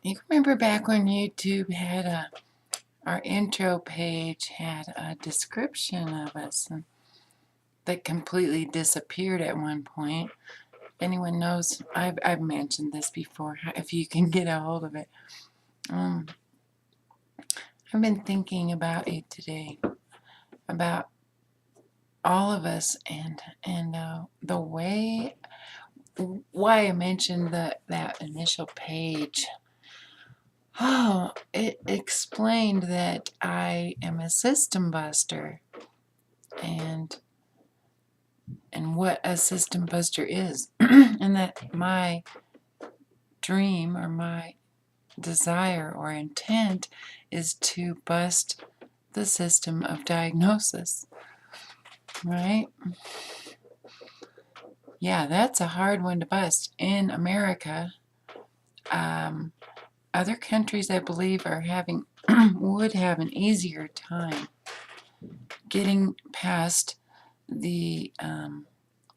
You remember back when YouTube had our intro page had a description of us that completely disappeared at one point. If anyone knows, I've mentioned this before, if you can get a hold of it. I've been thinking about it today, about all of us and the way, why I mentioned that initial page. Oh, it explained that I am a system buster, and what a system buster is, and that my dream or my desire or intent is to bust the system of diagnosis, right? Yeah, that's a hard one to bust. In America, other countries, I believe, are having would have an easier time getting past the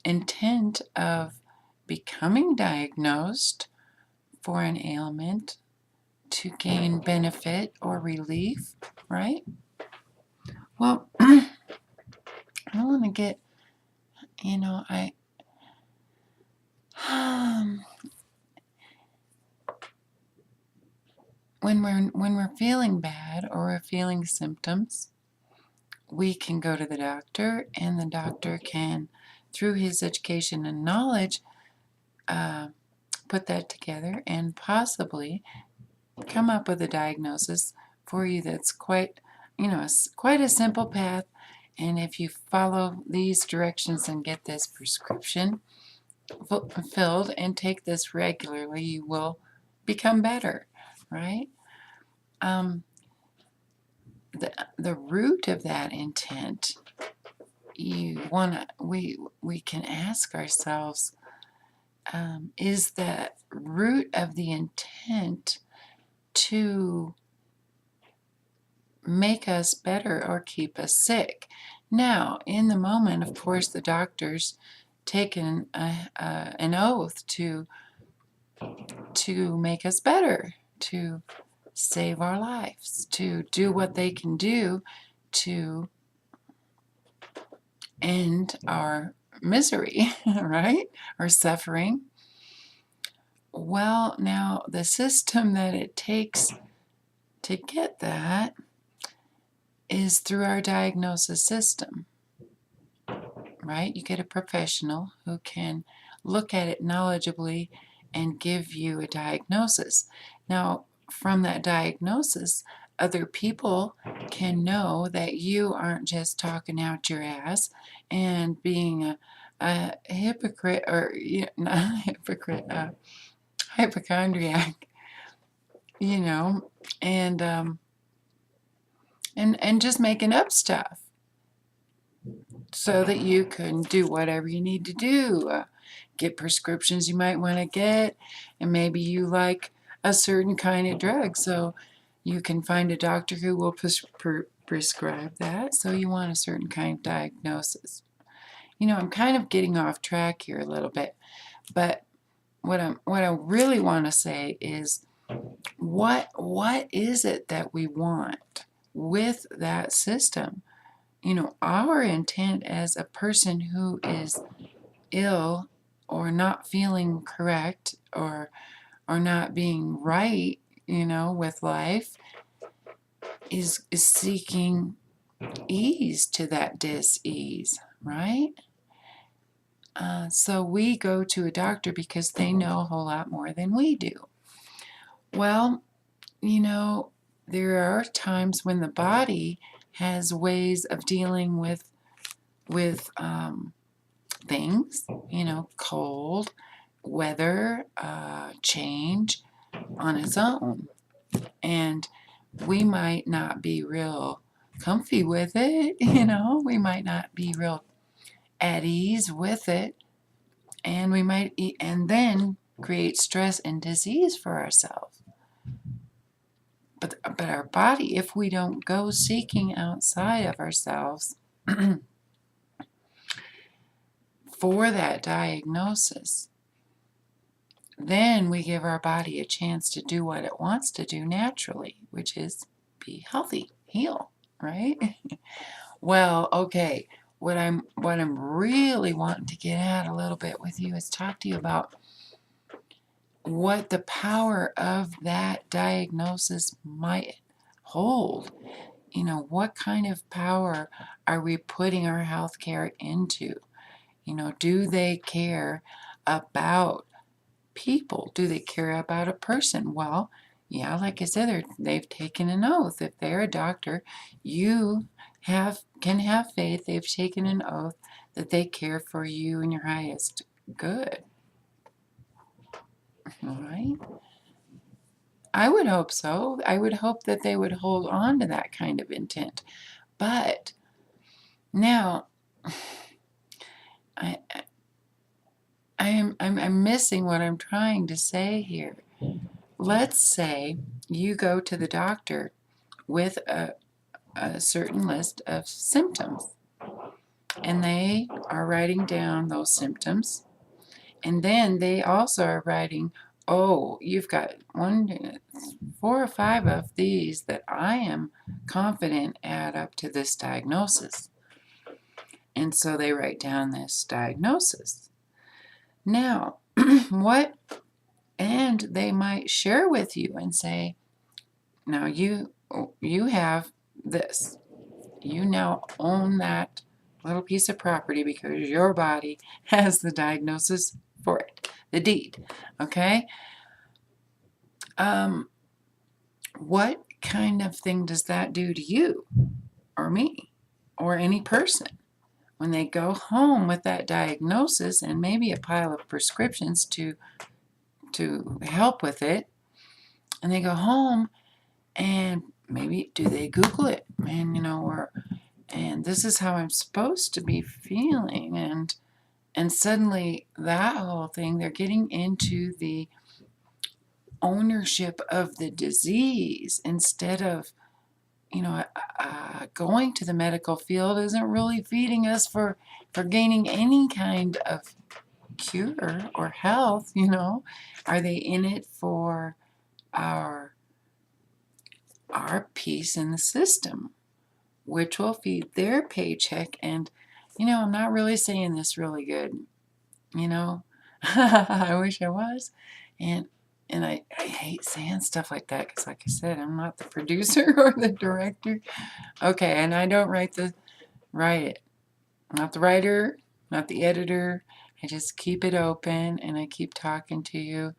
intent of becoming diagnosed for an ailment to gain benefit or relief, right? Well, I want to get, when we're feeling bad or we're feeling symptoms, we can go to the doctor, and the doctor can, through his education and knowledge, put that together and possibly come up with a diagnosis for you that's quite a simple path. And if you follow these directions and get this prescription filled and take this regularly, you will become better, right? The root of that intent, we can ask ourselves, is that root of the intent to make us better or keep us sick? Now, in the moment, of course, the doctor's taken an oath to make us better, to save our lives, to do what they can do to end our misery, right? Or suffering. Well, now the system that it takes to get that is through our diagnosis system, right? You get a professional who can look at it knowledgeably and give you a diagnosis. Now, from that diagnosis, other people can know that you aren't just talking out your ass and being a hypocrite, or not a hypocrite, a hypochondriac, and just making up stuff so that you can do whatever you need to do. Get prescriptions you might want to get, and maybe you like a certain kind of drug, so you can find a doctor who will prescribe that, so you want a certain kind of diagnosis. I'm kind of getting off track here a little bit, but what I really want to say is, what is it that we want with that system? Our intent as a person who is ill or not feeling correct, or not being right, with life, is seeking ease to that dis-ease, right? So we go to a doctor because they know a whole lot more than we do. Well, there are times when the body has ways of dealing with things, cold, weather, change on its own. And we might not be real comfy with it, we might not be real at ease with it, and we might and then create stress and disease for ourselves. But our body, if we don't go seeking outside of ourselves for that diagnosis, then we give our body a chance to do what it wants to do naturally, which is be healthy, heal, right? Well, okay. What I'm really wanting to get at a little bit with you is talk to you about what the power of that diagnosis might hold. You know, what kind of power are we putting our healthcare into? You know, do they care about people? Do they care about a person? Well, yeah, like I said, they've taken an oath. If they're a doctor, you can have faith. They've taken an oath that they care for you and your highest good. All right? I would hope so. I would hope that they would hold on to that kind of intent. But now, I, I'm missing what I'm trying to say here. Let's say you go to the doctor with a certain list of symptoms, and they are writing down those symptoms, and then they also are writing, oh, you've got 4 or 5 of these that I am confident add up to this diagnosis. And so they write down this diagnosis. Now, and they might share with you and say, now you have this. You now own that little piece of property because your body has the diagnosis for it, the deed. Okay? What kind of thing does that do to you or me or any person when they go home with that diagnosis and maybe a pile of prescriptions to help with it, and they go home and maybe do they Google it, and and this is how I'm supposed to be feeling, and suddenly that whole thing, they're getting into the ownership of the disease instead of going to the medical field isn't really feeding us for gaining any kind of cure or health. Are they in it for our piece in the system, which will feed their paycheck? And I'm not really saying this really good. I wish I was. And I hate saying stuff like that because, like I said, I'm not the producer or the director. Okay, and I don't write it. I'm not the writer, not the editor. I just keep it open and I keep talking to you.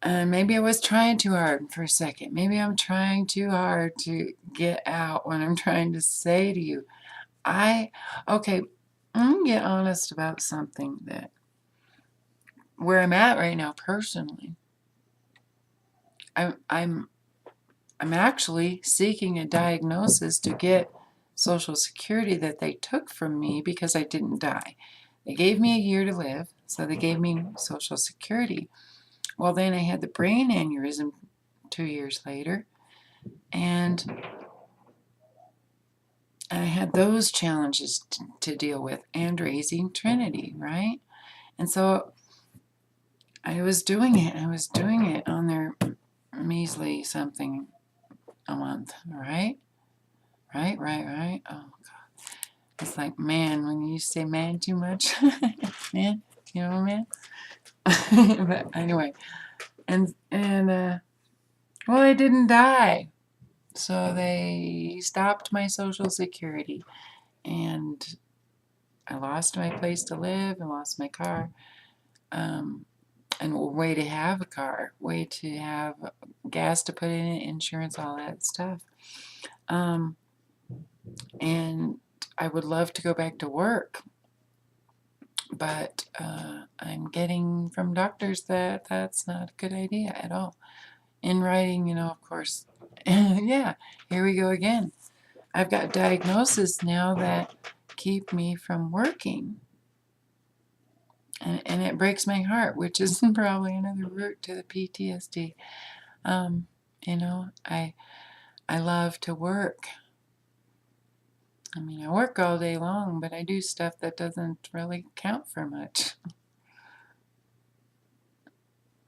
Maybe I was trying too hard for a second. Maybe I'm trying too hard to get out what I'm trying to say to you. Okay, I'm going to get honest about something that where I'm at right now personally. I'm actually seeking a diagnosis to get Social Security that they took from me because I didn't die. They gave me a year to live, so they gave me Social Security. Well, then I had the brain aneurysm 2 years later, and I had those challenges to deal with and raising Trinity, right? And so I was doing it. I was doing it on their measly something a month, right? Right. Oh, God. It's like, man, when you say man too much, man, man? But anyway, well, I didn't die. So they stopped my Social Security, and I lost my place to live, and lost my car, and way to have a car, way to have gas to put in it, insurance, all that stuff. And I would love to go back to work, but I'm getting from doctors that that's not a good idea at all. In writing, of course, yeah, here we go again. I've got diagnoses now that keep me from working. And it breaks my heart, which is probably another root to the PTSD. I love to work. I mean, I work all day long, but I do stuff that doesn't really count for much.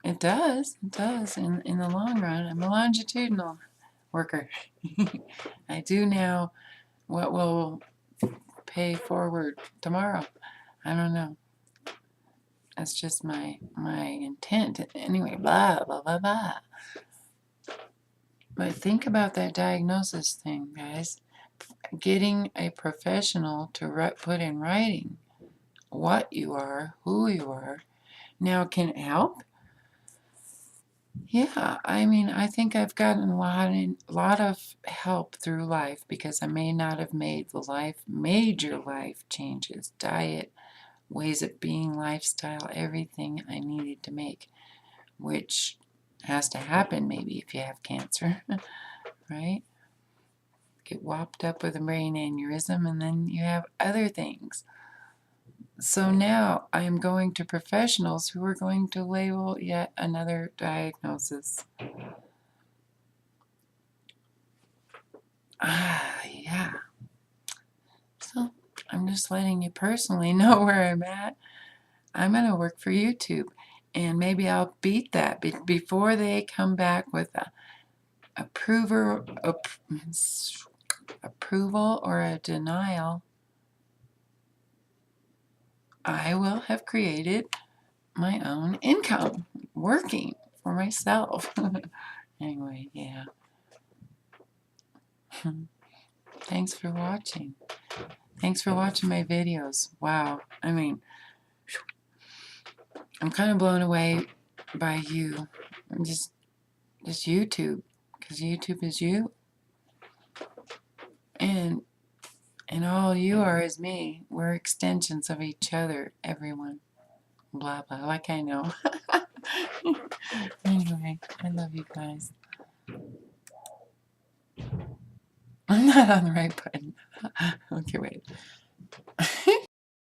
It does. It does. In the long run, I'm a longitudinal worker. I do now what will pay forward tomorrow. I don't know. That's just my intent. Anyway, blah, blah, blah, blah. But think about that diagnosis thing, guys. Getting a professional to put in writing what you are, who you are. Now, can it help? Yeah, I mean, I think I've gotten a lot of help through life because I may not have made the major life changes, diet, ways of being, lifestyle, everything I needed to make, which has to happen maybe if you have cancer, right? Get whopped up with a brain aneurysm and then you have other things. So now I'm going to professionals who are going to label yet another diagnosis. Yeah. So I'm just letting you personally know where I'm at. I'm going to work for YouTube, and maybe I'll beat that before they come back with a approval or a denial. I will have created my own income working for myself. Anyway, yeah. Thanks for watching. Thanks for watching my videos. Wow. I mean, I'm kind of blown away by you. Just YouTube, because YouTube is you. And all you are is me. We're extensions of each other, everyone. Blah, blah, like I know. Anyway, I love you guys. I'm not on the right button. Okay, wait.